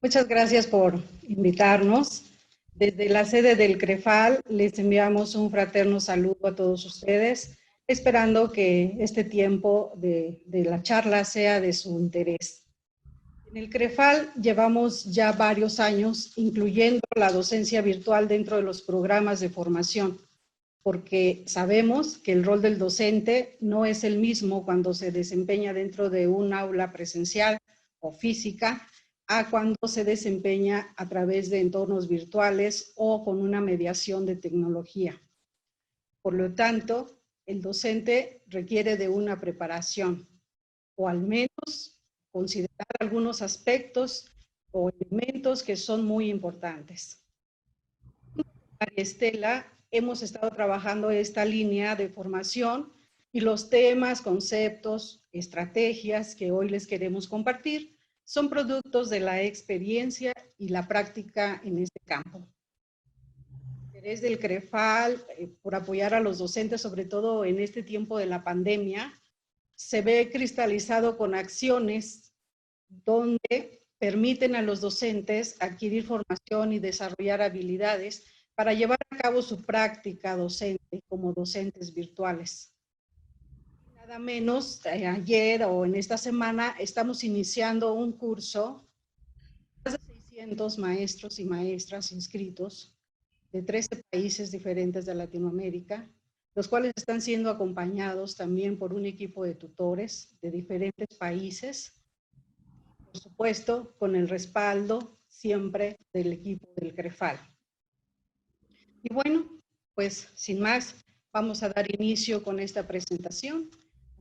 Muchas gracias por invitarnos. Desde la sede del CREFAL les enviamos un fraterno saludo a todos ustedes, esperando que este tiempo de la charla sea de su interés. En el CREFAL llevamos ya varios años incluyendo la docencia virtual dentro de los programas de formación, porque sabemos que el rol del docente no es el mismo cuando se desempeña dentro de un aula presencial o física, a cuando se desempeña a través de entornos virtuales o con una mediación de tecnología. Por lo tanto, el docente requiere de una preparación, o al menos considerar algunos aspectos o elementos que son muy importantes. María Estela, hemos estado trabajando esta línea de formación y los temas, conceptos, estrategias que hoy les queremos compartir son productos de la experiencia y la práctica en este campo. El interés del CREFAL por apoyar a los docentes, sobre todo en este tiempo de la pandemia, se ve cristalizado con acciones donde permiten a los docentes adquirir formación y desarrollar habilidades para llevar a cabo su práctica docente como docentes virtuales. Nada menos, ayer o en esta semana estamos iniciando un curso, más de 600 maestros y maestras inscritos de 13 países diferentes de Latinoamérica, los cuales están siendo acompañados también por un equipo de tutores de diferentes países, por supuesto, con el respaldo siempre del equipo del CREFAL. Y bueno, pues sin más, vamos a dar inicio con esta presentación.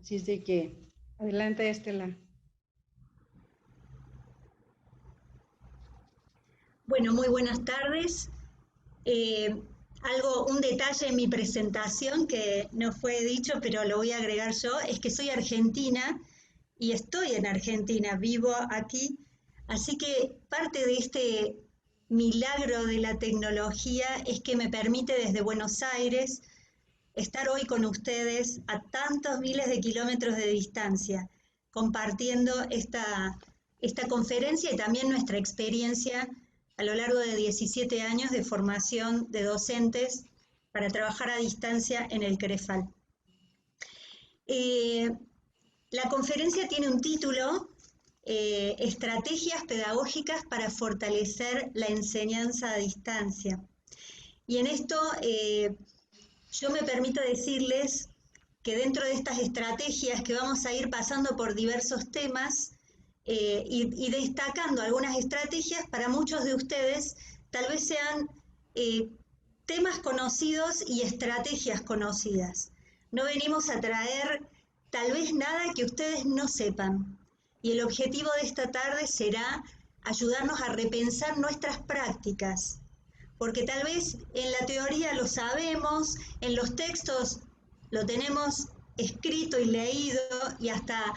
Así es de que, adelante, Estela. Bueno, muy buenas tardes. Un detalle en mi presentación que no fue dicho, pero lo voy a agregar yo, es que soy argentina y estoy en Argentina, vivo aquí. Así que parte de este milagro de la tecnología es que me permite desde Buenos Aires estar hoy con ustedes a tantos miles de kilómetros de distancia, compartiendo esta conferencia y también nuestra experiencia a lo largo de 17 años de formación de docentes para trabajar a distancia en el CREFAL. La conferencia tiene un título, Estrategias pedagógicas para fortalecer la enseñanza a distancia. Y en esto yo me permito decirles que dentro de estas estrategias que vamos a ir pasando por diversos temas y destacando algunas estrategias, para muchos de ustedes tal vez sean temas conocidos y estrategias conocidas. No venimos a traer tal vez nada que ustedes no sepan. Y el objetivo de esta tarde será ayudarnos a repensar nuestras prácticas, porque tal vez en la teoría lo sabemos, en los textos lo tenemos escrito y leído, y hasta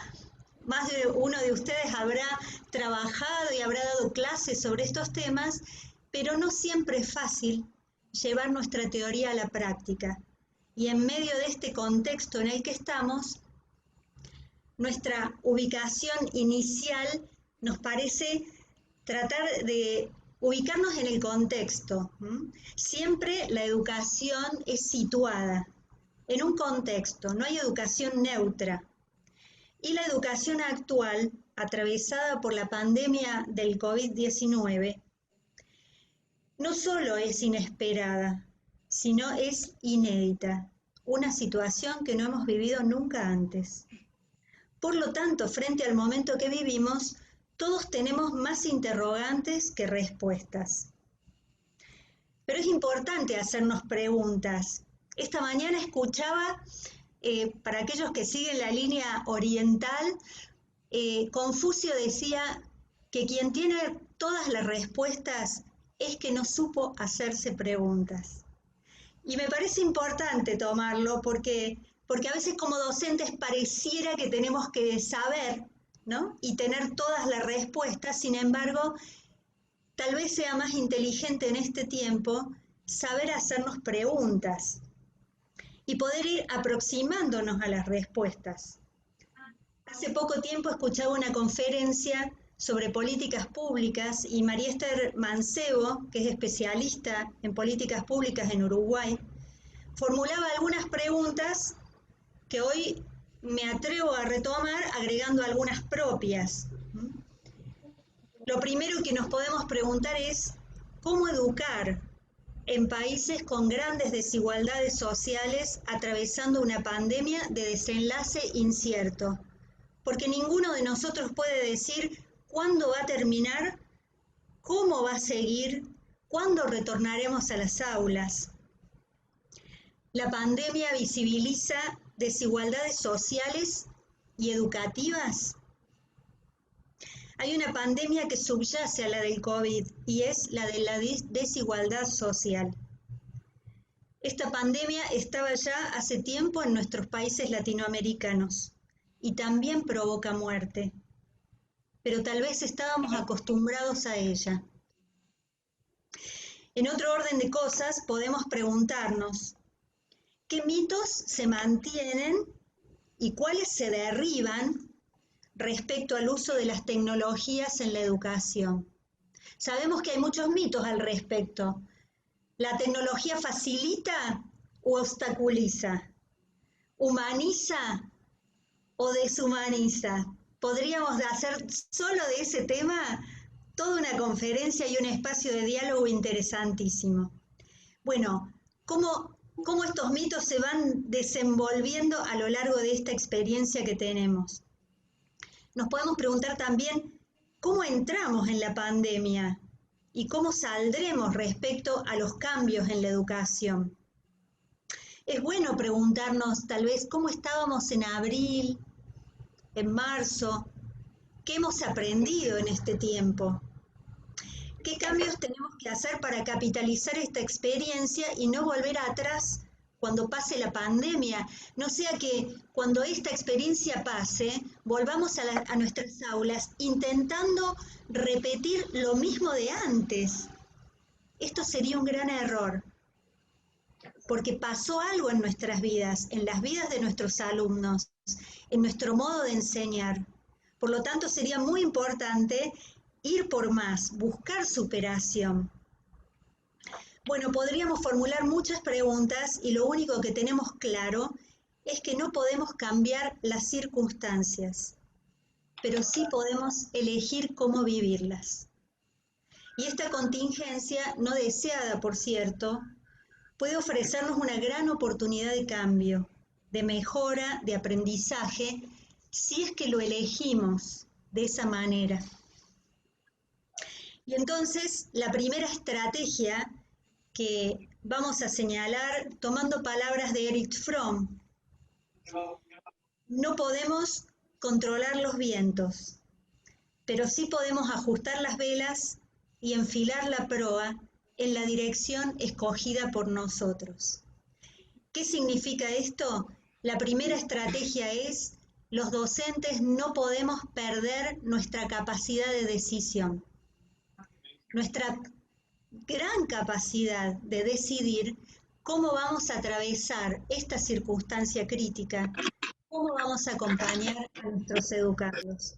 más de uno de ustedes habrá trabajado y habrá dado clases sobre estos temas, pero no siempre es fácil llevar nuestra teoría a la práctica. Y en medio de este contexto en el que estamos, nuestra ubicación inicial nos parece tratar de ubicarnos en el contexto. Siempre la educación es situada en un contexto, no hay educación neutra. Y la educación actual, atravesada por la pandemia del COVID-19, no solo es inesperada, sino es inédita, una situación que no hemos vivido nunca antes. Por lo tanto, frente al momento que vivimos, todos tenemos más interrogantes que respuestas. Pero es importante hacernos preguntas. Esta mañana escuchaba, para aquellos que siguen la línea oriental, Confucio decía que quien tiene todas las respuestas es que no supo hacerse preguntas. Y me parece importante tomarlo porque a veces como docentes pareciera que tenemos que saber, ¿no? Y tener todas las respuestas. Sin embargo, tal vez sea más inteligente en este tiempo saber hacernos preguntas y poder ir aproximándonos a las respuestas. Hace poco tiempo escuchaba una conferencia sobre políticas públicas, y María Esther Mancebo, que es especialista en políticas públicas en Uruguay, formulaba algunas preguntas que hoy me atrevo a retomar agregando algunas propias. Lo primero que nos podemos preguntar es cómo educar en países con grandes desigualdades sociales atravesando una pandemia de desenlace incierto, porque ninguno de nosotros puede decir cuándo va a terminar, cómo va a seguir, cuándo retornaremos a las aulas. La pandemia visibiliza desigualdades sociales y educativas. Hay una pandemia que subyace a la del COVID y es la de la desigualdad social. Esta pandemia estaba ya hace tiempo en nuestros países latinoamericanos y también provoca muerte, pero tal vez estábamos acostumbrados a ella. En otro orden de cosas, podemos preguntarnos, ¿qué mitos se mantienen y cuáles se derriban respecto al uso de las tecnologías en la educación? Sabemos que hay muchos mitos al respecto. ¿La tecnología facilita o obstaculiza? ¿Humaniza o deshumaniza? Podríamos hacer solo de ese tema toda una conferencia y un espacio de diálogo interesantísimo. Bueno, ¿cómo estos mitos se van desenvolviendo a lo largo de esta experiencia que tenemos? Nos podemos preguntar también cómo entramos en la pandemia y cómo saldremos respecto a los cambios en la educación. Es bueno preguntarnos tal vez cómo estábamos en abril, en marzo, qué hemos aprendido en este tiempo, qué cambios tenemos que hacer para capitalizar esta experiencia y no volver atrás cuando pase la pandemia, no sea que cuando esta experiencia pase, volvamos a nuestras aulas intentando repetir lo mismo de antes. Esto sería un gran error, porque pasó algo en nuestras vidas, en las vidas de nuestros alumnos, en nuestro modo de enseñar. Por lo tanto, sería muy importante ir por más, buscar superación. Bueno, podríamos formular muchas preguntas y lo único que tenemos claro es que no podemos cambiar las circunstancias, pero sí podemos elegir cómo vivirlas. Y esta contingencia, no deseada por cierto, puede ofrecernos una gran oportunidad de cambio, de mejora, de aprendizaje, si es que lo elegimos de esa manera. Y entonces, la primera estrategia que vamos a señalar, tomando palabras de Erich Fromm, no podemos controlar los vientos, pero sí podemos ajustar las velas y enfilar la proa en la dirección escogida por nosotros. ¿Qué significa esto? La primera estrategia es, los docentes no podemos perder nuestra capacidad de decisión, nuestra gran capacidad de decidir cómo vamos a atravesar esta circunstancia crítica, cómo vamos a acompañar a nuestros educandos.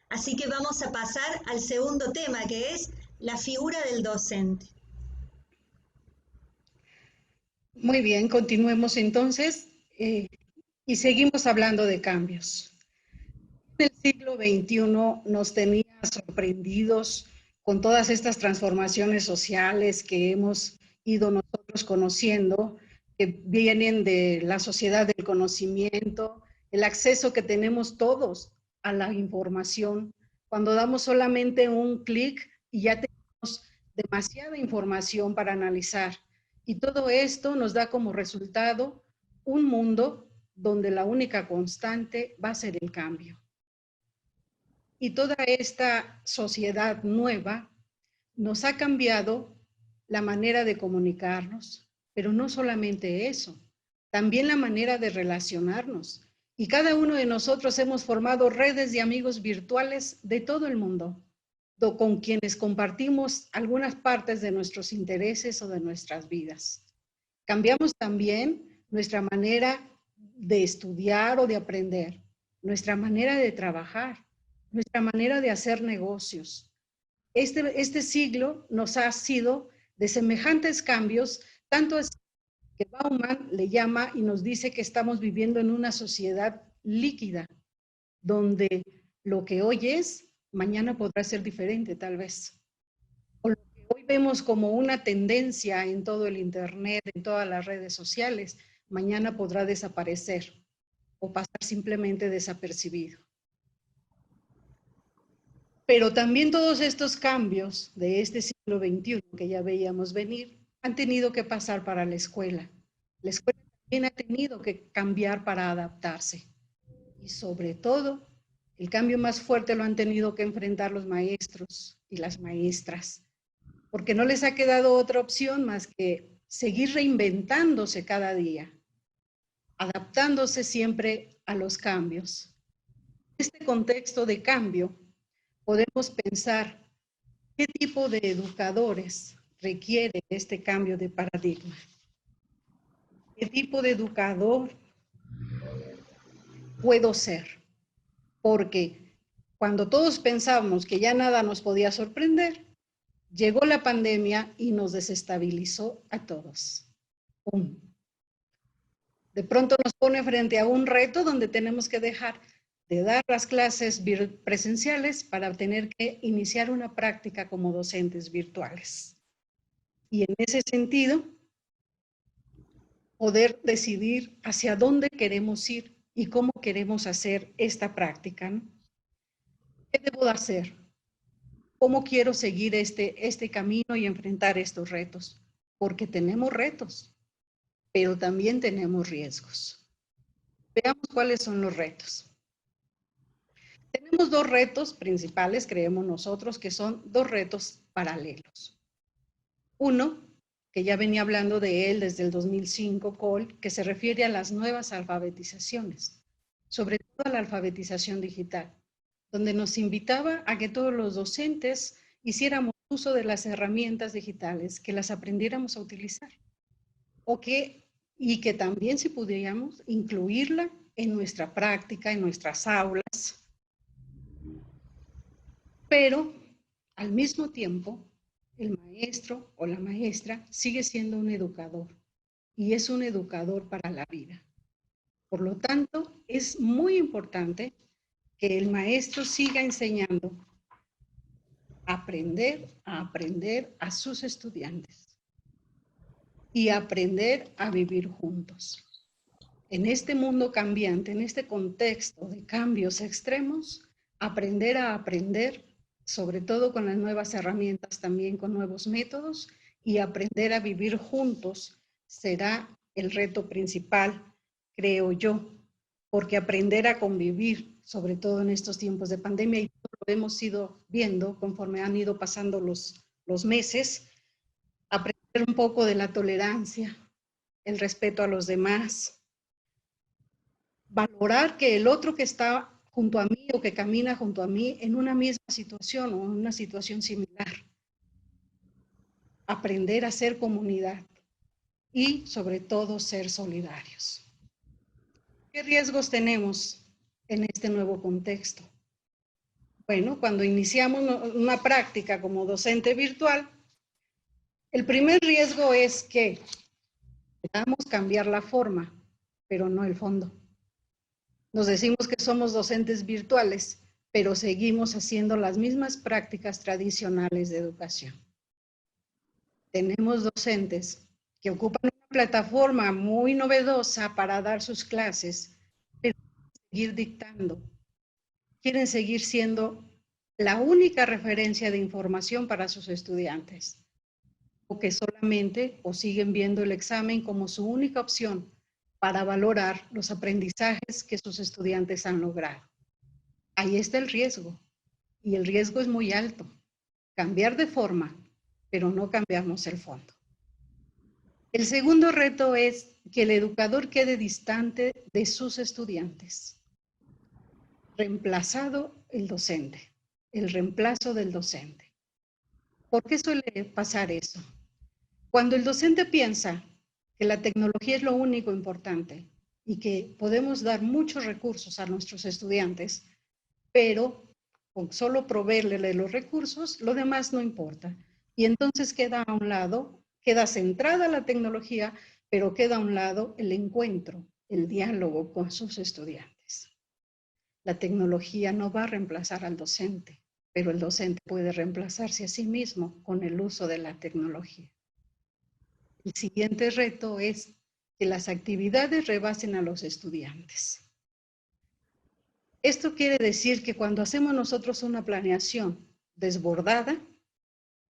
Así que vamos a pasar al segundo tema, que es la figura del docente. Muy bien, continuemos entonces y seguimos hablando de cambios. El siglo XXI nos tenía sorprendidos con todas estas transformaciones sociales que hemos ido nosotros conociendo, que vienen de la sociedad del conocimiento, el acceso que tenemos todos a la información. Cuando damos solamente un clic y ya tenemos demasiada información para analizar. Y todo esto nos da como resultado un mundo donde la única constante va a ser el cambio. Y toda esta sociedad nueva nos ha cambiado la manera de comunicarnos, pero no solamente eso, también la manera de relacionarnos. Y cada uno de nosotros hemos formado redes de amigos virtuales de todo el mundo, con quienes compartimos algunas partes de nuestros intereses o de nuestras vidas. Cambiamos también nuestra manera de estudiar o de aprender, nuestra manera de trabajar. nuestra manera de hacer negocios. Este siglo nos ha sido de semejantes cambios, tanto así que Bauman le llama y nos dice que estamos viviendo en una sociedad líquida, donde lo que hoy es, mañana podrá ser diferente tal vez. O lo que hoy vemos como una tendencia en todo el Internet, en todas las redes sociales, mañana podrá desaparecer o pasar simplemente desapercibido. Pero también todos estos cambios de este siglo XXI que ya veíamos venir han tenido que pasar para la escuela. La escuela también ha tenido que cambiar para adaptarse. Y sobre todo, el cambio más fuerte lo han tenido que enfrentar los maestros y las maestras, porque no les ha quedado otra opción más que seguir reinventándose cada día, adaptándose siempre a los cambios. En este contexto de cambio, podemos pensar qué tipo de educadores requiere este cambio de paradigma. ¿Qué tipo de educador puedo ser? Porque cuando todos pensamos que ya nada nos podía sorprender, llegó la pandemia y nos desestabilizó a todos. ¡Pum! De pronto nos pone frente a un reto donde tenemos que dejar de dar las clases presenciales para tener que iniciar una práctica como docentes virtuales. Y en ese sentido, poder decidir hacia dónde queremos ir y cómo queremos hacer esta práctica, ¿no? ¿Qué debo de hacer? ¿Cómo quiero seguir este camino y enfrentar estos retos? Porque tenemos retos, pero también tenemos riesgos. Veamos cuáles son los retos. Tenemos dos retos principales, creemos nosotros, que son dos retos paralelos. Uno, que ya venía hablando de él desde el 2005, Cole, que se refiere a las nuevas alfabetizaciones, sobre todo a la alfabetización digital, donde nos invitaba a que todos los docentes hiciéramos uso de las herramientas digitales, que las aprendiéramos a utilizar, y que también, si pudiéramos, incluirla en nuestra práctica, en nuestras aulas. Pero, al mismo tiempo, el maestro o la maestra sigue siendo un educador, y es un educador para la vida. Por lo tanto, es muy importante que el maestro siga enseñando a aprender a sus estudiantes y aprender a vivir juntos. En este mundo cambiante, en este contexto de cambios extremos, aprender a aprender, sobre todo con las nuevas herramientas, también con nuevos métodos, y aprender a vivir juntos será el reto principal, creo yo, porque aprender a convivir, sobre todo en estos tiempos de pandemia, y lo hemos ido viendo conforme han ido pasando los meses, aprender un poco de la tolerancia, el respeto a los demás, valorar que el otro que está junto a mí o que camina junto a mí en una misma situación o en una situación similar. Aprender a ser comunidad y sobre todo ser solidarios. ¿Qué riesgos tenemos en este nuevo contexto? Bueno, cuando iniciamos una práctica como docente virtual, el primer riesgo es que podamos cambiar la forma, pero no el fondo. Nos decimos que somos docentes virtuales, pero seguimos haciendo las mismas prácticas tradicionales de educación. Tenemos docentes que ocupan una plataforma muy novedosa para dar sus clases, pero quieren seguir dictando, quieren seguir siendo la única referencia de información para sus estudiantes, o que solamente o siguen viendo el examen como su única opción para valorar los aprendizajes que sus estudiantes han logrado. Ahí está el riesgo, y el riesgo es muy alto. Cambiar de forma, pero no cambiamos el fondo. El segundo reto es que el educador quede distante de sus estudiantes. Reemplazado el docente, el reemplazo del docente. ¿Por qué suele pasar eso? Cuando el docente piensa que la tecnología es lo único importante y que podemos dar muchos recursos a nuestros estudiantes, pero con solo proveerle los recursos, lo demás no importa. Y entonces queda a un lado, queda centrada la tecnología, pero queda a un lado el encuentro, el diálogo con sus estudiantes. La tecnología no va a reemplazar al docente, pero el docente puede reemplazarse a sí mismo con el uso de la tecnología. El siguiente reto es que las actividades rebasen a los estudiantes. Esto quiere decir que cuando hacemos nosotros una planeación desbordada,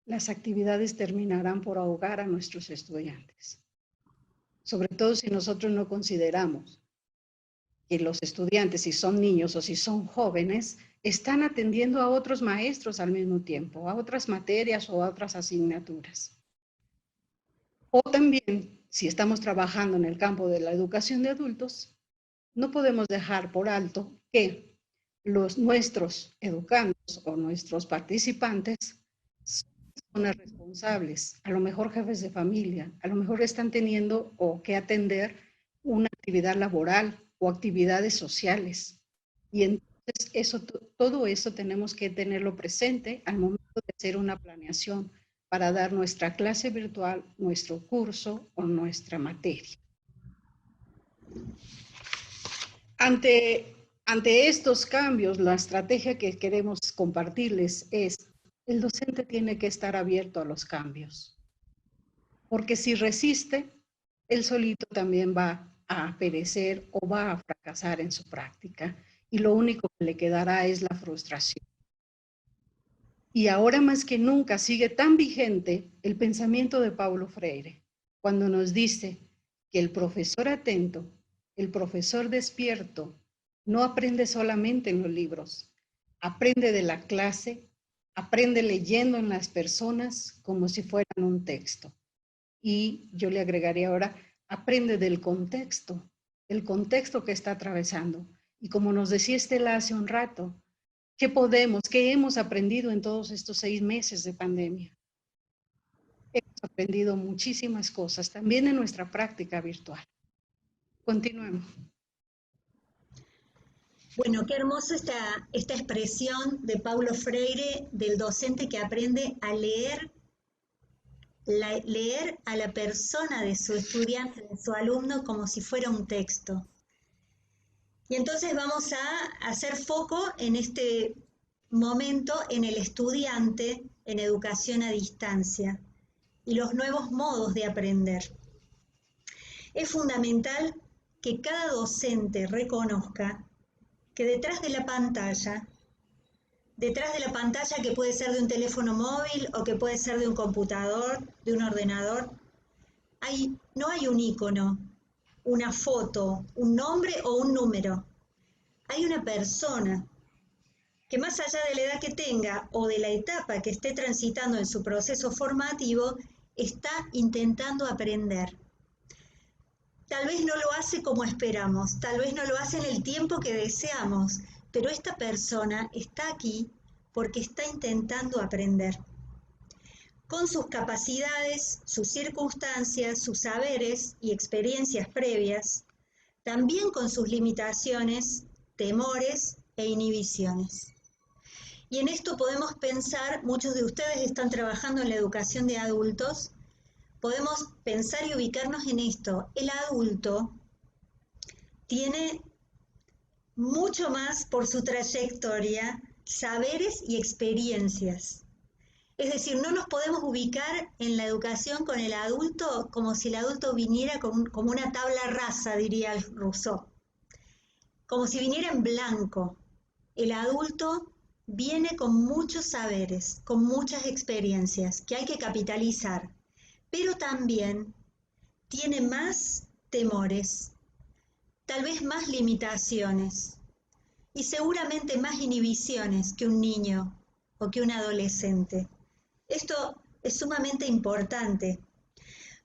las actividades terminarán por ahogar a nuestros estudiantes. Sobre todo si nosotros no consideramos que los estudiantes, si son niños o si son jóvenes, están atendiendo a otros maestros al mismo tiempo, a otras materias o a otras asignaturas. O también, si estamos trabajando en el campo de la educación de adultos, no podemos dejar por alto que nuestros educandos o nuestros participantes son personas responsables, a lo mejor jefes de familia, a lo mejor están teniendo o que atender una actividad laboral o actividades sociales. Y entonces todo eso tenemos que tenerlo presente al momento de hacer una planeación para dar nuestra clase virtual, nuestro curso o nuestra materia. Ante estos cambios, la estrategia que queremos compartirles es, el docente tiene que estar abierto a los cambios, porque si resiste, él solito también va a perecer o va a fracasar en su práctica, y lo único que le quedará es la frustración. Y ahora más que nunca sigue tan vigente el pensamiento de Paulo Freire, cuando nos dice que el profesor atento, el profesor despierto, no aprende solamente en los libros, aprende de la clase, aprende leyendo en las personas como si fueran un texto. Y yo le agregaría ahora, aprende del contexto, el contexto que está atravesando. Y como nos decía Estela hace un rato, ¿qué hemos aprendido en todos estos 6 meses de pandemia? Hemos aprendido muchísimas cosas, también en nuestra práctica virtual. Continuemos. Bueno, qué hermoso esta expresión de Paulo Freire del docente que aprende a leer a la persona de su estudiante, de su alumno, como si fuera un texto. Y entonces vamos a hacer foco en este momento en el estudiante en educación a distancia y los nuevos modos de aprender. Es fundamental que cada docente reconozca que detrás de la pantalla que puede ser de un teléfono móvil o que puede ser de un computador, de un ordenador, no hay un icono, una foto, un nombre o un número. Hay una persona que, más allá de la edad que tenga o de la etapa que esté transitando en su proceso formativo, está intentando aprender. Tal vez no lo hace como esperamos, tal vez no lo hace en el tiempo que deseamos, pero esta persona está aquí porque está intentando aprender. Con sus capacidades, sus circunstancias, sus saberes y experiencias previas, también con sus limitaciones, temores e inhibiciones. Y en esto podemos pensar, muchos de ustedes están trabajando en la educación de adultos, podemos pensar y ubicarnos en esto. El adulto tiene mucho más por su trayectoria, saberes y experiencias. Es decir, no nos podemos ubicar en la educación con el adulto como si el adulto viniera como una tabla rasa, diría Rousseau. Como si viniera en blanco. El adulto viene con muchos saberes, con muchas experiencias que hay que capitalizar, pero también tiene más temores, tal vez más limitaciones y seguramente más inhibiciones que un niño o que un adolescente. Esto es sumamente importante.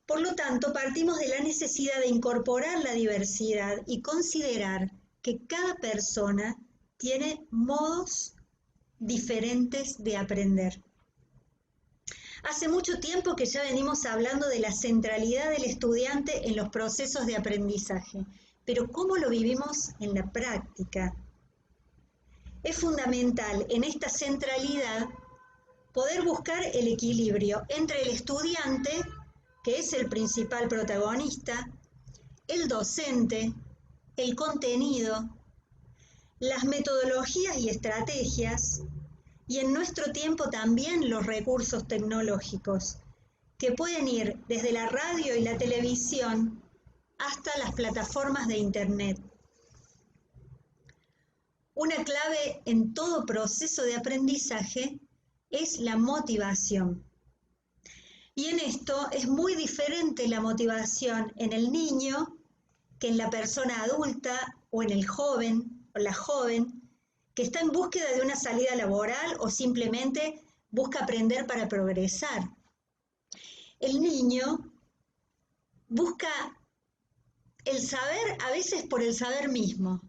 Por lo tanto, partimos de la necesidad de incorporar la diversidad y considerar que cada persona tiene modos diferentes de aprender. Hace mucho tiempo que ya venimos hablando de la centralidad del estudiante en los procesos de aprendizaje, pero ¿cómo lo vivimos en la práctica? Es fundamental en esta centralidad poder buscar el equilibrio entre el estudiante, que es el principal protagonista, el docente, el contenido, las metodologías y estrategias, y en nuestro tiempo también los recursos tecnológicos, que pueden ir desde la radio y la televisión hasta las plataformas de Internet. Una clave en todo proceso de aprendizaje es la motivación. Y en esto es muy diferente la motivación en el niño que en la persona adulta o en el joven o la joven que está en búsqueda de una salida laboral o simplemente busca aprender para progresar. El niño busca el saber a veces por el saber mismo.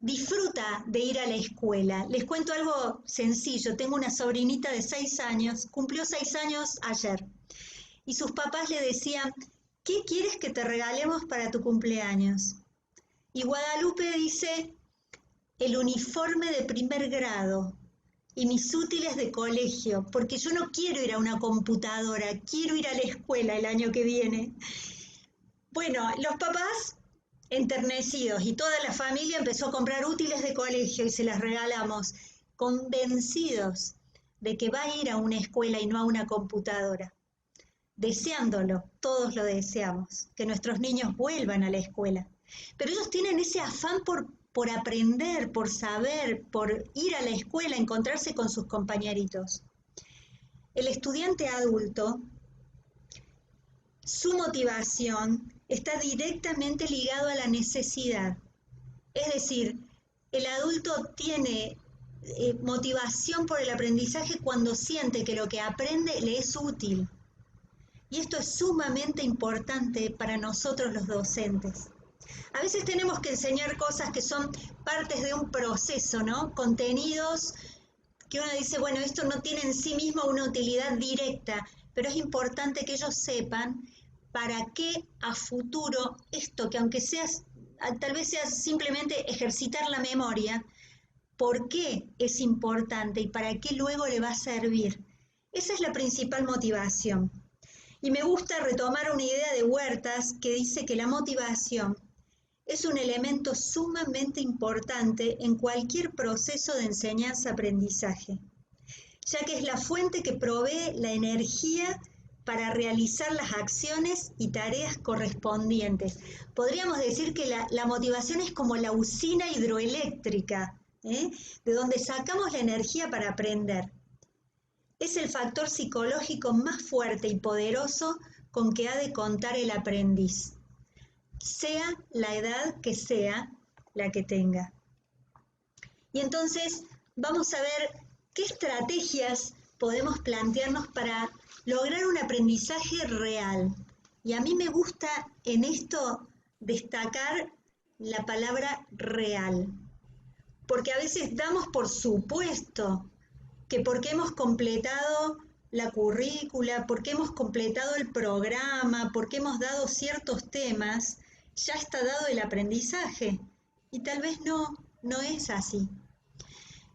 Disfruta de ir a la escuela. Les cuento algo sencillo. Tengo una sobrinita de 6 años, cumplió 6 años ayer. Y sus papás le decían, ¿qué quieres que te regalemos para tu cumpleaños? Y Guadalupe dice, el uniforme de primer grado y mis útiles de colegio, porque yo no quiero ir a una computadora, quiero ir a la escuela el año que viene. Bueno, los papás enternecidos y toda la familia empezó a comprar útiles de colegio y se las regalamos, convencidos de que va a ir a una escuela y no a una computadora. Deseándolo, todos lo deseamos, que nuestros niños vuelvan a la escuela. Pero ellos tienen ese afán por aprender, por saber, por ir a la escuela, encontrarse con sus compañeritos. El estudiante adulto, su motivación está directamente ligado a la necesidad. Es decir, el adulto tiene motivación por el aprendizaje cuando siente que lo que aprende le es útil. Y esto es sumamente importante para nosotros los docentes. A veces tenemos que enseñar cosas que son partes de un proceso, ¿no? Contenidos que uno dice, bueno, esto no tiene en sí mismo una utilidad directa, pero es importante que ellos sepan para qué a futuro esto, que aunque tal vez sea simplemente ejercitar la memoria, por qué es importante y para qué luego le va a servir. Esa es la principal motivación. Y me gusta retomar una idea de Huertas que dice que la motivación es un elemento sumamente importante en cualquier proceso de enseñanza-aprendizaje, ya que es la fuente que provee la energía para realizar las acciones y tareas correspondientes. Podríamos decir que la motivación es como la usina hidroeléctrica, de donde sacamos la energía para aprender. Es el factor psicológico más fuerte y poderoso con que ha de contar el aprendiz, sea la edad que sea la que tenga. Y entonces vamos a ver qué estrategias podemos plantearnos para lograr un aprendizaje real. Y a mí me gusta en esto destacar la palabra real, porque a veces damos por supuesto que porque hemos completado la currícula, porque hemos completado el programa, porque hemos dado ciertos temas, ya está dado el aprendizaje. Y tal vez no es así.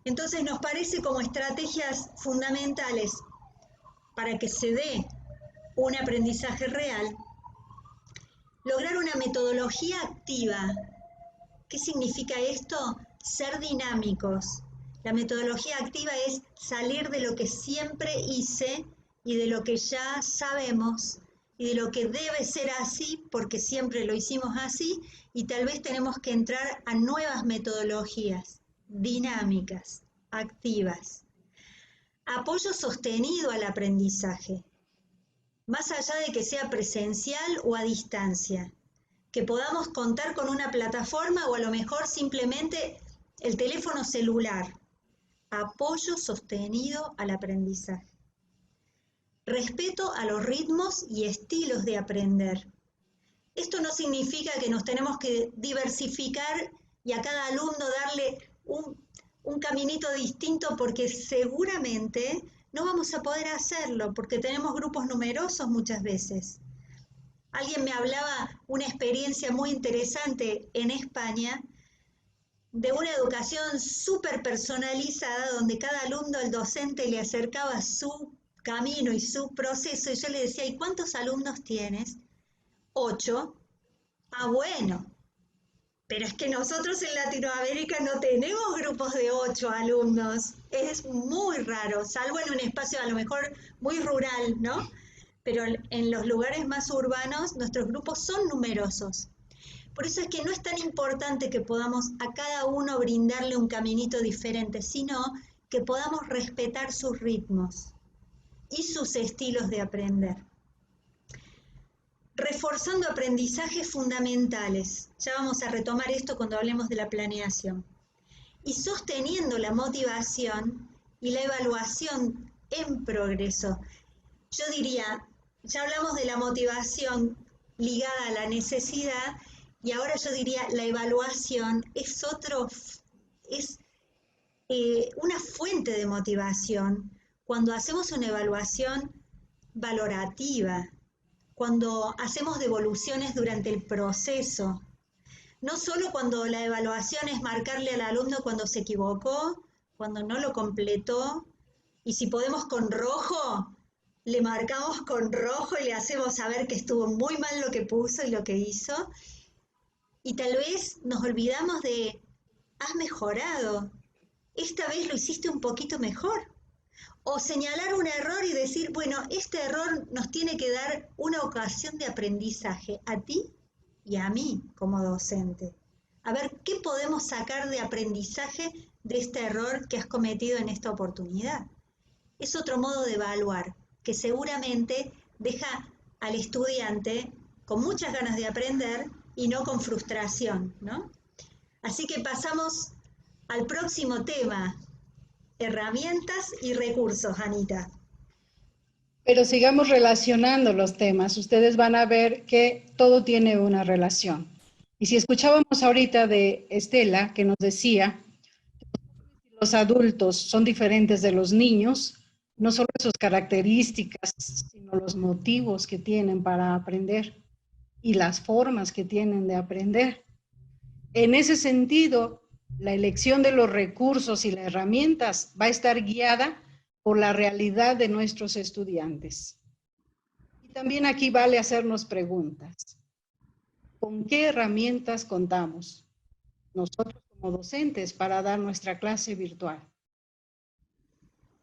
Entonces nos parece como estrategias fundamentales para que se dé un aprendizaje real, lograr una metodología activa. ¿Qué significa esto? Ser dinámicos. La metodología activa es salir de lo que siempre hice y de lo que ya sabemos y de lo que debe ser así porque siempre lo hicimos así y tal vez tenemos que entrar a nuevas metodologías dinámicas, activas. Apoyo sostenido al aprendizaje, más allá de que sea presencial o a distancia, que podamos contar con una plataforma o a lo mejor simplemente el teléfono celular. Apoyo sostenido al aprendizaje. Respeto a los ritmos y estilos de aprender. Esto no significa que nos tenemos que diversificar y a cada alumno darle un caminito distinto porque seguramente no vamos a poder hacerlo porque tenemos grupos numerosos muchas veces. Alguien me hablaba una experiencia muy interesante en España de una educación súper personalizada, donde cada alumno, el docente, le acercaba su camino y su proceso, y yo le decía, ¿y cuántos alumnos tienes? 8. Ah, bueno, pero es que nosotros en Latinoamérica no tenemos grupos de 8 alumnos, es muy raro, salvo en un espacio a lo mejor muy rural, ¿no? Pero en los lugares más urbanos nuestros grupos son numerosos. Por eso es que no es tan importante que podamos a cada uno brindarle un caminito diferente, sino que podamos respetar sus ritmos y sus estilos de aprender. Reforzando aprendizajes fundamentales. Ya vamos a retomar esto cuando hablemos de la planeación. Y sosteniendo la motivación y la evaluación en progreso. Yo diría, ya hablamos de la motivación ligada a la necesidad, y ahora yo diría la evaluación es una fuente de motivación cuando hacemos una evaluación valorativa, cuando hacemos devoluciones durante el proceso, no solo cuando la evaluación es marcarle al alumno cuando se equivocó, cuando no lo completó, y si podemos con rojo, le marcamos con rojo y le hacemos saber que estuvo muy mal lo que puso y lo que hizo, y tal vez nos olvidamos de, has mejorado, esta vez lo hiciste un poquito mejor. O señalar un error y decir, bueno, este error nos tiene que dar una ocasión de aprendizaje a ti y a mí como docente. A ver, ¿qué podemos sacar de aprendizaje de este error que has cometido en esta oportunidad? Es otro modo de evaluar que seguramente deja al estudiante con muchas ganas de aprender y no con frustración, ¿no? Así que pasamos al próximo tema, herramientas y recursos, Anita. Pero sigamos relacionando los temas. Ustedes van a ver que todo tiene una relación. Y si escuchábamos ahorita de Estela, que nos decía, los adultos son diferentes de los niños, no solo sus características, sino los motivos que tienen para aprender y las formas que tienen de aprender. En ese sentido, la elección de los recursos y las herramientas va a estar guiada por la realidad de nuestros estudiantes. Y también aquí vale hacernos preguntas. ¿Con qué herramientas contamos nosotros como docentes para dar nuestra clase virtual?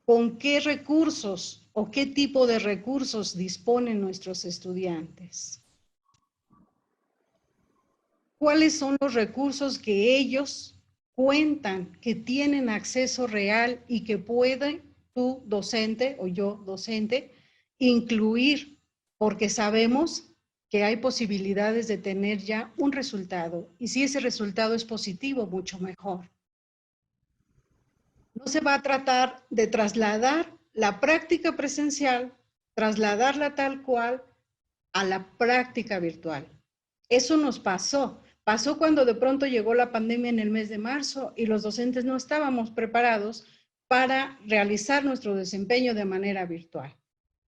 ¿Con qué recursos o qué tipo de recursos disponen nuestros estudiantes? ¿Cuáles son los recursos que ellos cuentan, que tienen acceso real y que pueden tú, docente o yo, docente, incluir? Porque sabemos que hay posibilidades de tener ya un resultado. Y si ese resultado es positivo, mucho mejor. No se va a tratar de trasladar la práctica presencial, trasladarla tal cual a la práctica virtual. Eso nos pasó. Pasó cuando de pronto llegó la pandemia en el mes de marzo y los docentes no estábamos preparados para realizar nuestro desempeño de manera virtual.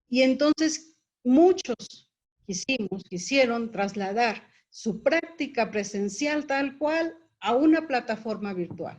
Y entonces muchos quisieron trasladar su práctica presencial tal cual a una plataforma virtual.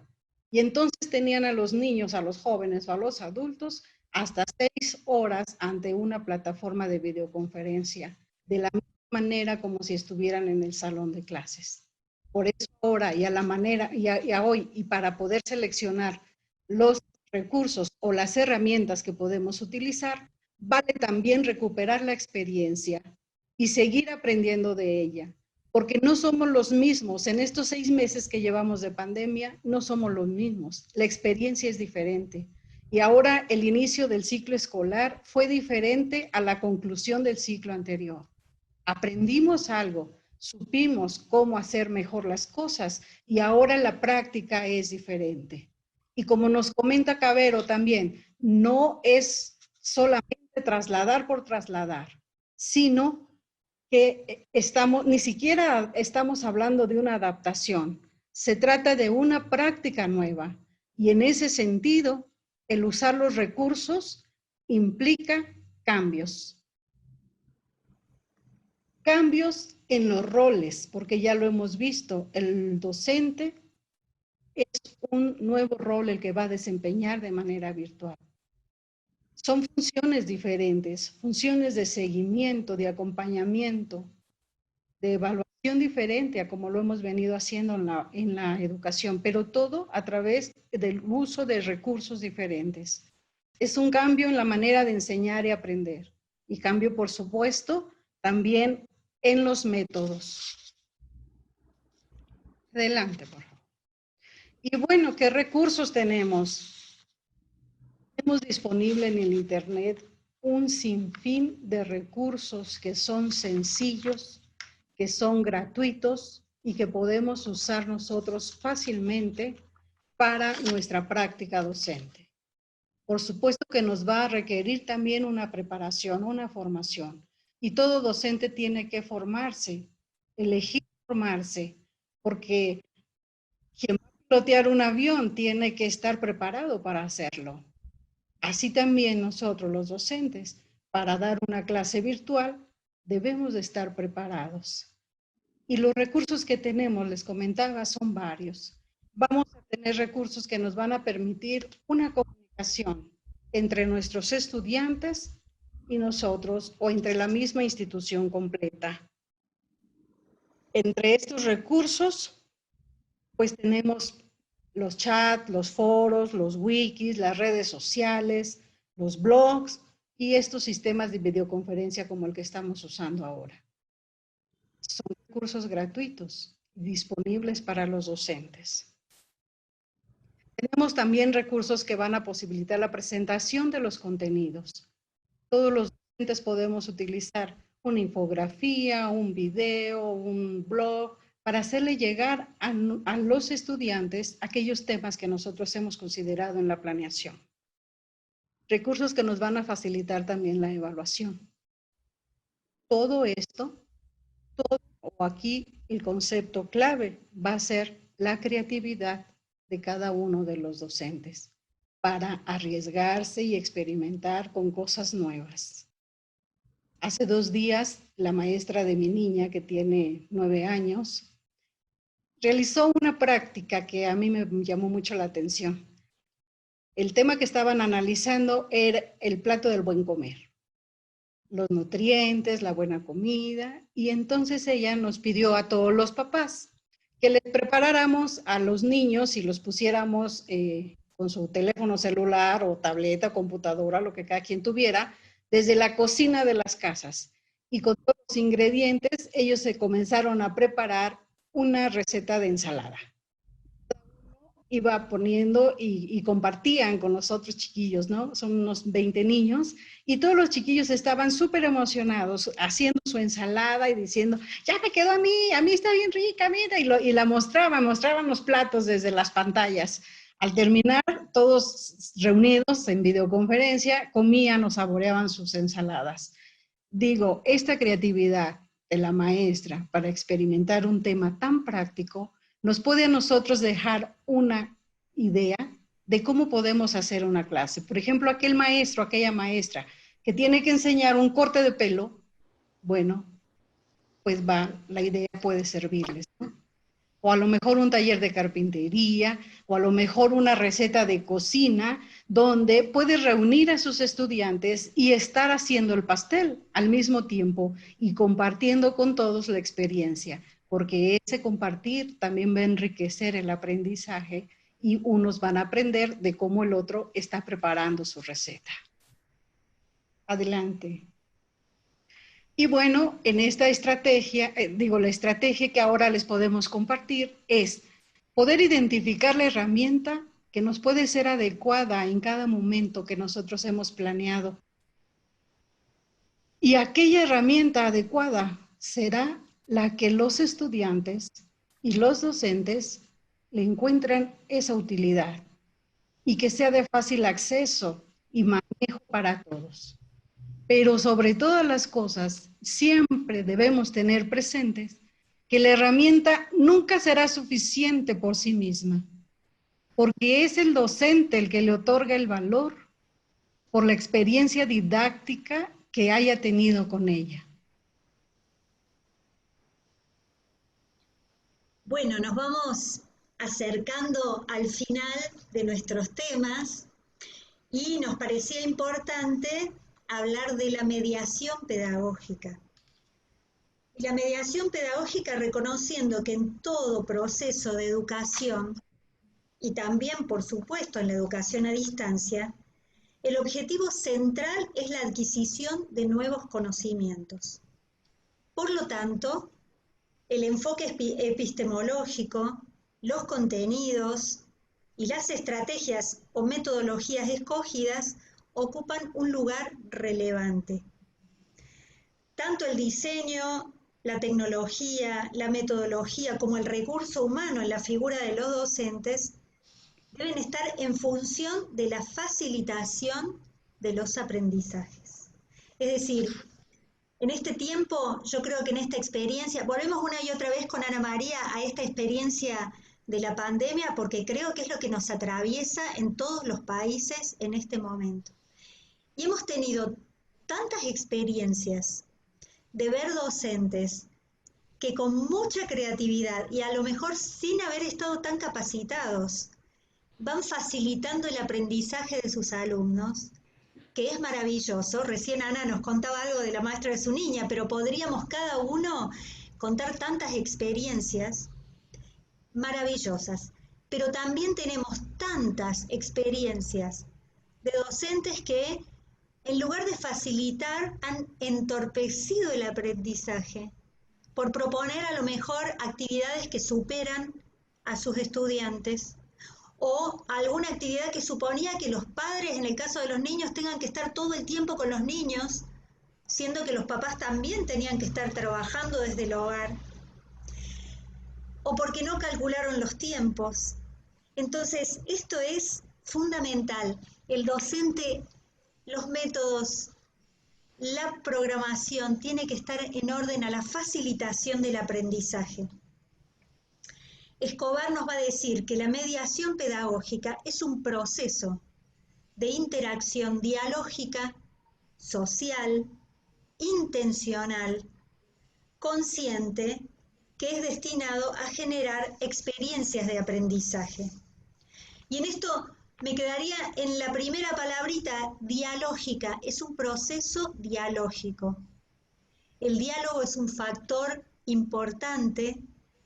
Y entonces tenían a los niños, a los jóvenes o a los adultos hasta 6 horas ante una plataforma de videoconferencia, de la misma manera como si estuvieran en el salón de clases. Por eso ahora y a la manera, y a hoy, y para poder seleccionar los recursos o las herramientas que podemos utilizar, vale también recuperar la experiencia y seguir aprendiendo de ella, porque no somos los mismos. En estos 6 meses que llevamos de pandemia, no somos los mismos. La experiencia es diferente. Y ahora el inicio del ciclo escolar fue diferente a la conclusión del ciclo anterior. Aprendimos algo, supimos cómo hacer mejor las cosas y ahora la práctica es diferente. Y como nos comenta Cabero también, no es solamente trasladar por trasladar, sino que ni siquiera estamos hablando de una adaptación, se trata de una práctica nueva y en ese sentido el usar los recursos implica cambios. Cambios en los roles, porque ya lo hemos visto, el docente es un nuevo rol el que va a desempeñar de manera virtual. Son funciones diferentes, funciones de seguimiento, de acompañamiento, de evaluación diferente a como lo hemos venido haciendo en la educación, pero todo a través del uso de recursos diferentes. Es un cambio en la manera de enseñar y aprender, y cambio, por supuesto, también en los métodos. Adelante, por favor. Y bueno, ¿qué recursos tenemos? Tenemos disponible en el Internet un sinfín de recursos que son sencillos, que son gratuitos y que podemos usar nosotros fácilmente para nuestra práctica docente. Por supuesto que nos va a requerir también una preparación, una formación. Y todo docente tiene que formarse, elegir formarse, porque quien va a pilotear un avión tiene que estar preparado para hacerlo. Así también nosotros, los docentes, para dar una clase virtual, debemos de estar preparados. Y los recursos que tenemos, les comentaba, son varios. Vamos a tener recursos que nos van a permitir una comunicación entre nuestros estudiantes y nosotros, o entre la misma institución completa. Entre estos recursos, pues tenemos los chats, los foros, los wikis, las redes sociales, los blogs y estos sistemas de videoconferencia como el que estamos usando ahora. Son recursos gratuitos, disponibles para los docentes. Tenemos también recursos que van a posibilitar la presentación de los contenidos. Todos los docentes podemos utilizar una infografía, un video, un blog, para hacerle llegar a los estudiantes aquellos temas que nosotros hemos considerado en la planeación. Recursos que nos van a facilitar también la evaluación. Todo esto, o aquí el concepto clave va a ser la creatividad de cada uno de los docentes para arriesgarse y experimentar con cosas nuevas. Hace 2 días, la maestra de mi niña, que tiene 9 años, realizó una práctica que a mí me llamó mucho la atención. El tema que estaban analizando era el plato del buen comer, los nutrientes, la buena comida, y entonces ella nos pidió a todos los papás que les preparáramos a los niños y los pusiéramos con su teléfono celular o tableta, computadora, lo que cada quien tuviera, desde la cocina de las casas. Y con todos los ingredientes, ellos se comenzaron a preparar una receta de ensalada. Iba poniendo y compartían con los otros chiquillos, ¿no? Son unos 20 niños, y todos los chiquillos estaban súper emocionados haciendo su ensalada y diciendo, ya me quedó a mí está bien rica, mira, y la mostraban los platos desde las pantallas. Al terminar, todos reunidos en videoconferencia, comían o saboreaban sus ensaladas. Digo, esta creatividad de la maestra para experimentar un tema tan práctico nos puede a nosotros dejar una idea de cómo podemos hacer una clase. Por ejemplo, aquel maestro, aquella maestra que tiene que enseñar un corte de pelo, bueno, pues la idea puede servirles, ¿no? O a lo mejor un taller de carpintería, o a lo mejor una receta de cocina, donde puedes reunir a sus estudiantes y estar haciendo el pastel al mismo tiempo y compartiendo con todos la experiencia, porque ese compartir también va a enriquecer el aprendizaje y unos van a aprender de cómo el otro está preparando su receta. Adelante. Y bueno, en esta estrategia, la estrategia que ahora les podemos compartir es poder identificar la herramienta que nos puede ser adecuada en cada momento que nosotros hemos planeado. Y aquella herramienta adecuada será la que los estudiantes y los docentes le encuentren esa utilidad y que sea de fácil acceso y manejo para todos. Pero sobre todas las cosas, siempre debemos tener presentes que la herramienta nunca será suficiente por sí misma, porque es el docente el que le otorga el valor por la experiencia didáctica que haya tenido con ella. Bueno, nos vamos acercando al final de nuestros temas y nos parecía importante hablar de la mediación pedagógica. Y la mediación pedagógica reconociendo que en todo proceso de educación, y también, por supuesto, en la educación a distancia, el objetivo central es la adquisición de nuevos conocimientos. Por lo tanto, el enfoque epistemológico, los contenidos y las estrategias o metodologías escogidas ocupan un lugar relevante. Tanto el diseño, la tecnología, la metodología como el recurso humano en la figura de los docentes deben estar en función de la facilitación de los aprendizajes. Es decir, en este tiempo, yo creo que en esta experiencia, volvemos una y otra vez con Ana María a esta experiencia de la pandemia, porque creo que es lo que nos atraviesa en todos los países en este momento. Y hemos tenido tantas experiencias de ver docentes que con mucha creatividad y a lo mejor sin haber estado tan capacitados, van facilitando el aprendizaje de sus alumnos, que es maravilloso. Recién Ana nos contaba algo de la maestra de su niña, pero podríamos cada uno contar tantas experiencias maravillosas. Pero también tenemos tantas experiencias de docentes que, en lugar de facilitar, han entorpecido el aprendizaje por proponer a lo mejor actividades que superan a sus estudiantes o alguna actividad que suponía que los padres, en el caso de los niños, tengan que estar todo el tiempo con los niños, siendo que los papás también tenían que estar trabajando desde el hogar, o porque no calcularon los tiempos. Entonces, esto es fundamental. El docente, los métodos, la programación tiene que estar en orden a la facilitación del aprendizaje. Escobar nos va a decir que la mediación pedagógica es un proceso de interacción dialógica, social, intencional, consciente, que es destinado a generar experiencias de aprendizaje. Y en esto me quedaría en la primera palabrita, dialógica. Es un proceso dialógico. El diálogo es un factor importante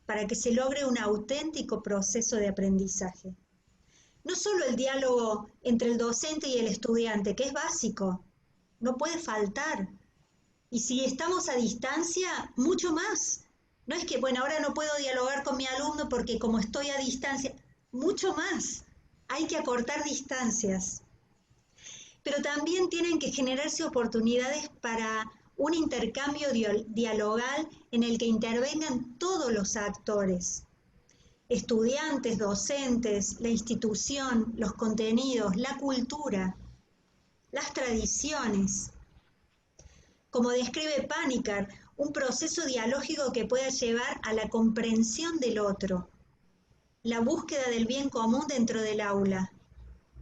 para que se logre un auténtico proceso de aprendizaje. No solo el diálogo entre el docente y el estudiante, que es básico, no puede faltar. Y si estamos a distancia, mucho más. No es que, bueno, ahora no puedo dialogar con mi alumno porque como estoy a distancia, mucho más. Hay que acortar distancias. Pero también tienen que generarse oportunidades para un intercambio dialogal en el que intervengan todos los actores, estudiantes, docentes, la institución, los contenidos, la cultura, las tradiciones. Como describe Panikkar, un proceso dialógico que pueda llevar a la comprensión del otro, la búsqueda del bien común dentro del aula,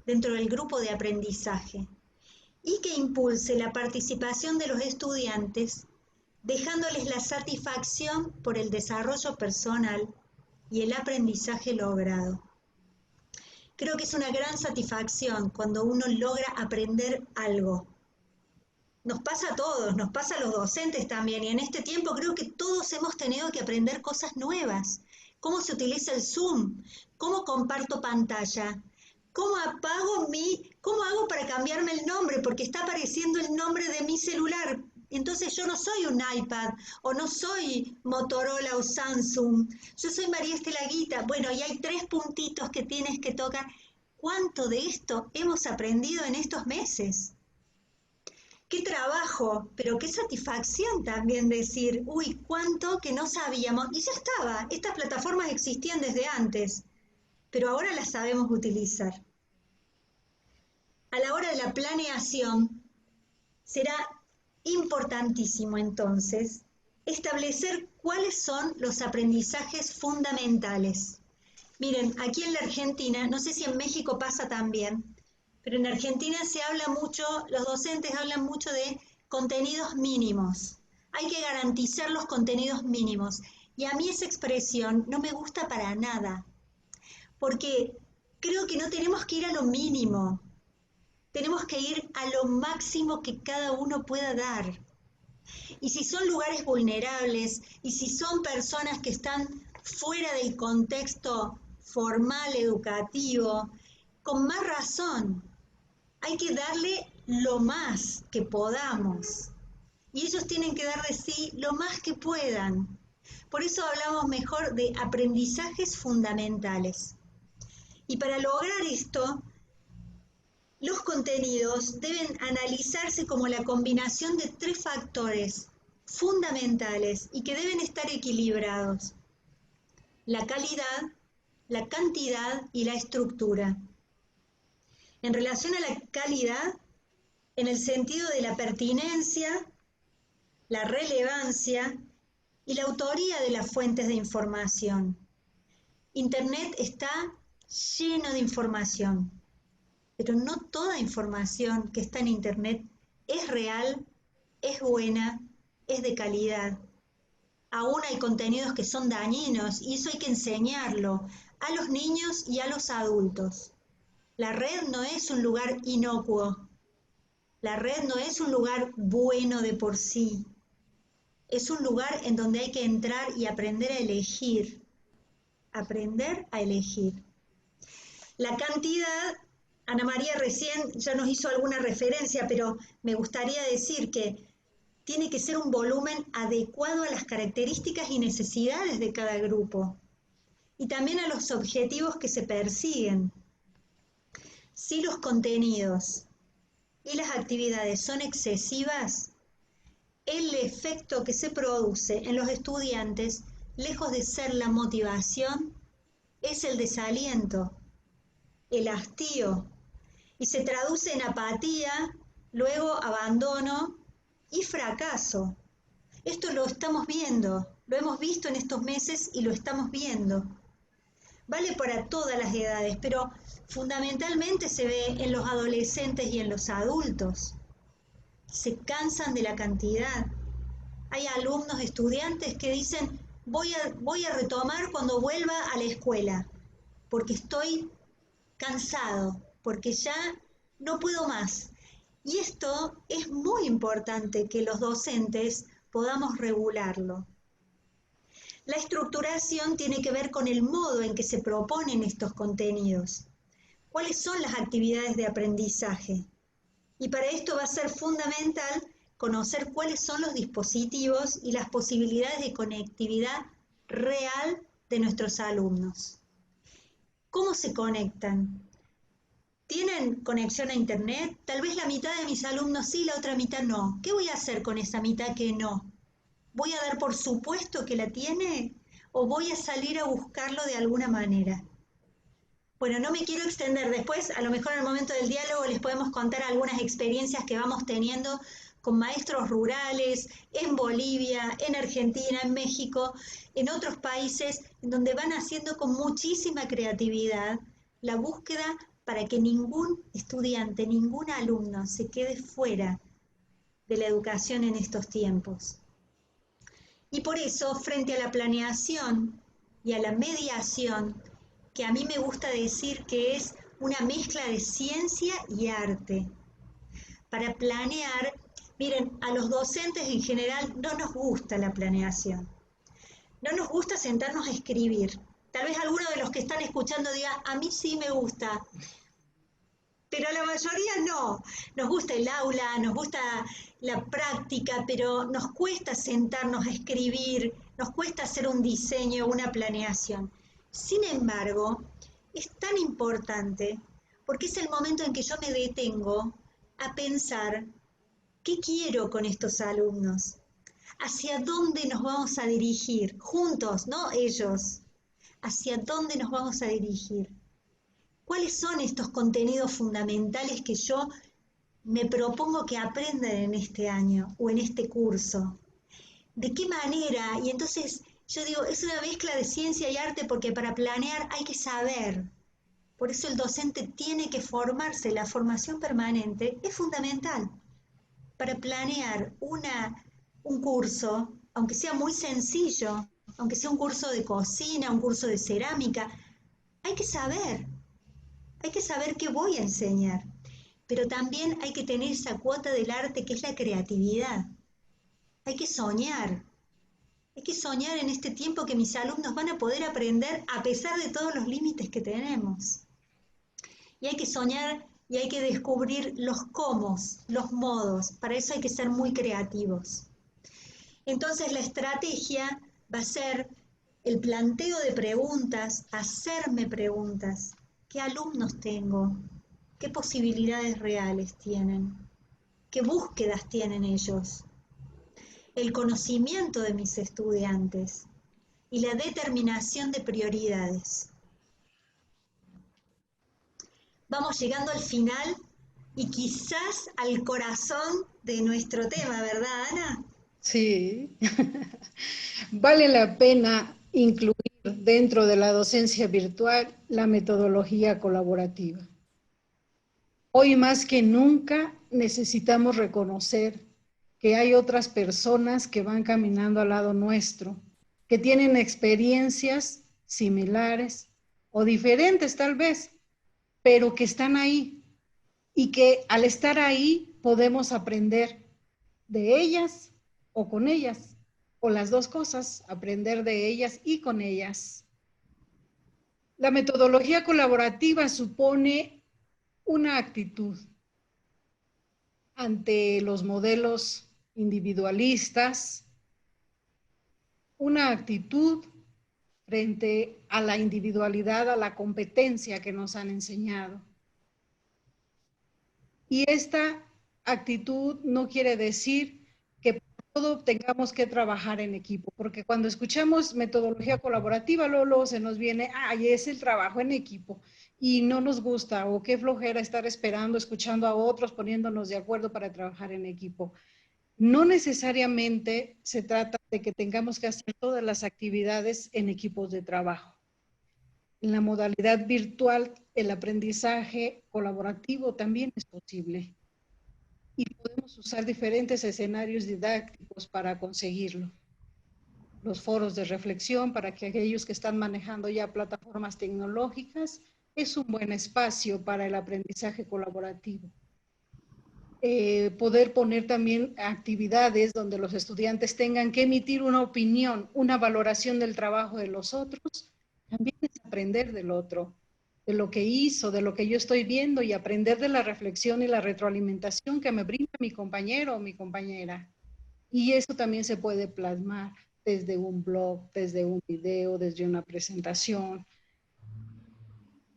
dentro del grupo de aprendizaje, y que impulse la participación de los estudiantes, dejándoles la satisfacción por el desarrollo personal y el aprendizaje logrado. Creo que es una gran satisfacción cuando uno logra aprender algo. Nos pasa a todos, nos pasa a los docentes también, y en este tiempo creo que todos hemos tenido que aprender cosas nuevas. ¿Cómo se utiliza el Zoom? ¿Cómo comparto pantalla? ¿Cómo hago para cambiarme el nombre? Porque está apareciendo el nombre de mi celular. Entonces yo no soy un iPad, o no soy Motorola o Samsung. Yo soy María Estela Guita. Bueno, y hay 3 puntitos que tienes que tocar. ¿Cuánto de esto hemos aprendido en estos meses? Qué trabajo, pero qué satisfacción también decir, uy, cuánto que no sabíamos. Y ya estaba, estas plataformas existían desde antes, pero ahora las sabemos utilizar. A la hora de la planeación, será importantísimo entonces establecer cuáles son los aprendizajes fundamentales. Miren, aquí en la Argentina, no sé si en México pasa también, pero en Argentina se habla mucho, los docentes hablan mucho de contenidos mínimos. Hay que garantizar los contenidos mínimos. Y a mí esa expresión no me gusta para nada. porque creo que no tenemos que ir a lo mínimo, tenemos que ir a lo máximo que cada uno pueda dar. Y si son lugares vulnerables, y si son personas que están fuera del contexto formal, educativo, con más razón, hay que darle lo más que podamos. Y ellos tienen que dar de sí lo más que puedan. Por eso hablamos mejor de aprendizajes fundamentales. Y para lograr esto, los contenidos deben analizarse como la combinación de 3 factores fundamentales y que deben estar equilibrados: la calidad, la cantidad y la estructura. En relación a la calidad, en el sentido de la pertinencia, la relevancia y la autoría de las fuentes de información. Internet está lleno de información, pero no toda información que está en Internet es real, es buena, es de calidad. Aún hay contenidos que son dañinos y eso hay que enseñarlo a los niños y a los adultos. La red no es un lugar inocuo, la red no es un lugar bueno de por sí, es un lugar en donde hay que entrar y aprender a elegir, aprender a elegir. La cantidad, Ana María recién ya nos hizo alguna referencia, pero me gustaría decir que tiene que ser un volumen adecuado a las características y necesidades de cada grupo y también a los objetivos que se persiguen. Si los contenidos y las actividades son excesivas, el efecto que se produce en los estudiantes, lejos de ser la motivación, es el desaliento, el hastío, y se traduce en apatía, luego abandono y fracaso. Esto lo estamos viendo, lo hemos visto en estos meses y lo estamos viendo. Vale para todas las edades, pero fundamentalmente se ve en los adolescentes y en los adultos. Se cansan de la cantidad. Hay alumnos, estudiantes que dicen, voy a retomar cuando vuelva a la escuela, porque estoy cansado, porque ya no puedo más. Y esto es muy importante que los docentes podamos regularlo. La estructuración tiene que ver con el modo en que se proponen estos contenidos. ¿Cuáles son las actividades de aprendizaje? Y para esto va a ser fundamental conocer cuáles son los dispositivos y las posibilidades de conectividad real de nuestros alumnos. ¿Cómo se conectan? ¿Tienen conexión a Internet? Tal vez la mitad de mis alumnos sí, la otra mitad no. ¿Qué voy a hacer con esa mitad que no? ¿Voy a dar por supuesto que la tiene o voy a salir a buscarlo de alguna manera? Bueno, no me quiero extender. Después, a lo mejor en el momento del diálogo les podemos contar algunas experiencias que vamos teniendo con maestros rurales en Bolivia, en Argentina, en México, en otros países, en donde van haciendo con muchísima creatividad la búsqueda para que ningún estudiante, ningún alumno se quede fuera de la educación en estos tiempos. Y por eso, frente a la planeación y a la mediación, que a mí me gusta decir que es una mezcla de ciencia y arte. Para planear, miren, a los docentes en general no nos gusta la planeación. No nos gusta sentarnos a escribir. Tal vez alguno de los que están escuchando diga, a mí sí me gusta, pero a la mayoría no. Nos gusta el aula, nos gusta la práctica, pero nos cuesta sentarnos a escribir, nos cuesta hacer un diseño, una planeación. Sin embargo, es tan importante porque es el momento en que yo me detengo a pensar qué quiero con estos alumnos, hacia dónde nos vamos a dirigir, juntos, no ellos, hacia dónde nos vamos a dirigir. ¿Cuáles son estos contenidos fundamentales que yo me propongo que aprendan en este año o en este curso? ¿De qué manera? Y entonces yo digo, es una mezcla de ciencia y arte porque para planear hay que saber. Por eso el docente tiene que formarse, la formación permanente es fundamental. Para planear un curso, aunque sea muy sencillo, aunque sea un curso de cocina, un curso de cerámica, hay que saber qué voy a enseñar, pero también hay que tener esa cuota del arte que es la creatividad. Hay que soñar. Hay que soñar en este tiempo que mis alumnos van a poder aprender a pesar de todos los límites que tenemos. Y hay que soñar y hay que descubrir los cómo, los modos. Para eso hay que ser muy creativos. Entonces la estrategia va a ser el planteo de preguntas, hacerme preguntas. ¿Qué alumnos tengo? ¿Qué posibilidades reales tienen? ¿Qué búsquedas tienen ellos? El conocimiento de mis estudiantes y la determinación de prioridades. Vamos llegando al final y quizás al corazón de nuestro tema, ¿verdad, Ana? Sí, vale la pena incluir dentro de la docencia virtual la metodología colaborativa. Hoy más que nunca necesitamos reconocer que hay otras personas que van caminando al lado nuestro, que tienen experiencias similares o diferentes tal vez, pero que están ahí y que al estar ahí podemos aprender de ellas o con ellas, o las dos cosas, aprender de ellas y con ellas. La metodología colaborativa supone una actitud ante los modelos individualistas, una actitud frente a la individualidad, a la competencia que nos han enseñado. Y esta actitud no quiere decir que por todo tengamos que trabajar en equipo, porque cuando escuchamos metodología colaborativa, luego se nos viene, ay, es el trabajo en equipo, y no nos gusta, o qué flojera estar esperando, escuchando a otros, poniéndonos de acuerdo para trabajar en equipo. No necesariamente se trata de que tengamos que hacer todas las actividades en equipos de trabajo. En la modalidad virtual, el aprendizaje colaborativo también es posible y podemos usar diferentes escenarios didácticos para conseguirlo. Los foros de reflexión para que aquellos que están manejando ya plataformas tecnológicas es un buen espacio para el aprendizaje colaborativo. Poder poner también actividades donde los estudiantes tengan que emitir una opinión, una valoración del trabajo de los otros, también es aprender del otro, de lo que hizo, de lo que yo estoy viendo y aprender de la reflexión y la retroalimentación que me brinda mi compañero o mi compañera. Y eso también se puede plasmar desde un blog, desde un video, desde una presentación.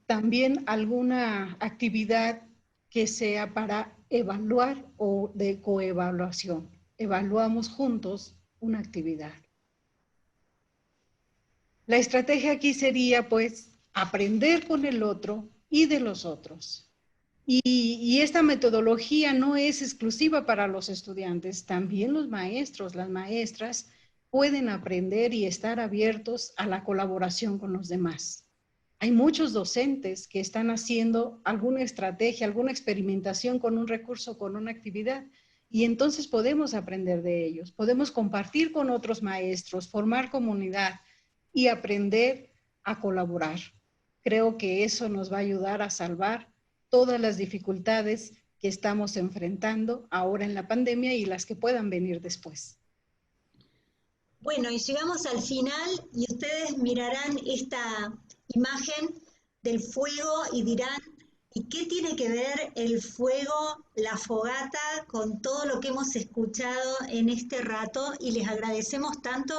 También alguna actividad que sea para evaluar o de coevaluación. Evaluamos juntos una actividad. La estrategia aquí sería, pues, aprender con el otro y de los otros. Y esta metodología no es exclusiva para los estudiantes, también los maestros, las maestras pueden aprender y estar abiertos a la colaboración con los demás. Hay muchos docentes que están haciendo alguna estrategia, alguna experimentación con un recurso, con una actividad, y entonces podemos aprender de ellos, podemos compartir con otros maestros, formar comunidad y aprender a colaborar. Creo que eso nos va a ayudar a salvar todas las dificultades que estamos enfrentando ahora en la pandemia y las que puedan venir después. Bueno, y llegamos al final y ustedes mirarán esta imagen del fuego y dirán, ¿y qué tiene que ver el fuego, la fogata, con todo lo que hemos escuchado en este rato? Y les agradecemos tanto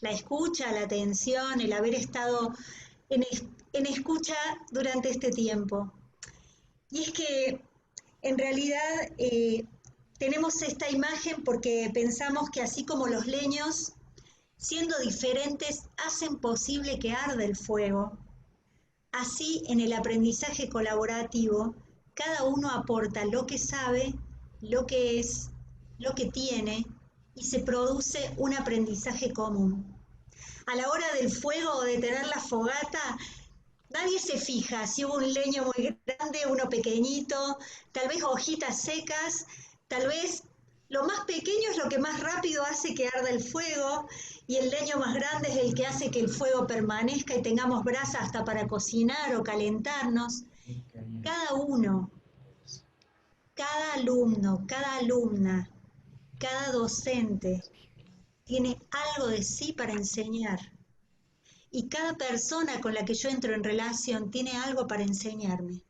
la escucha, la atención, el haber estado en escucha durante este tiempo. Y es que en realidad tenemos esta imagen porque pensamos que así como los leños, siendo diferentes, hacen posible que arde el fuego. Así, en el aprendizaje colaborativo, cada uno aporta lo que sabe, lo que es, lo que tiene, y se produce un aprendizaje común. A la hora del fuego o de tener la fogata, nadie se fija si hubo un leño muy grande, uno pequeñito, tal vez hojitas secas, tal vez Lo más pequeño es lo que más rápido hace que arda el fuego y el leño más grande es el que hace que el fuego permanezca y tengamos brasa hasta para cocinar o calentarnos. Cada uno, cada alumno, cada alumna, cada docente tiene algo de sí para enseñar. Y cada persona con la que yo entro en relación tiene algo para enseñarme.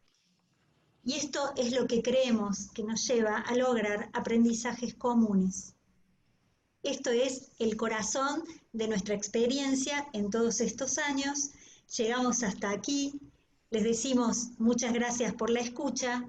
Y esto es lo que creemos que nos lleva a lograr aprendizajes comunes. Esto es el corazón de nuestra experiencia en todos estos años. Llegamos hasta aquí. Les decimos muchas gracias por la escucha.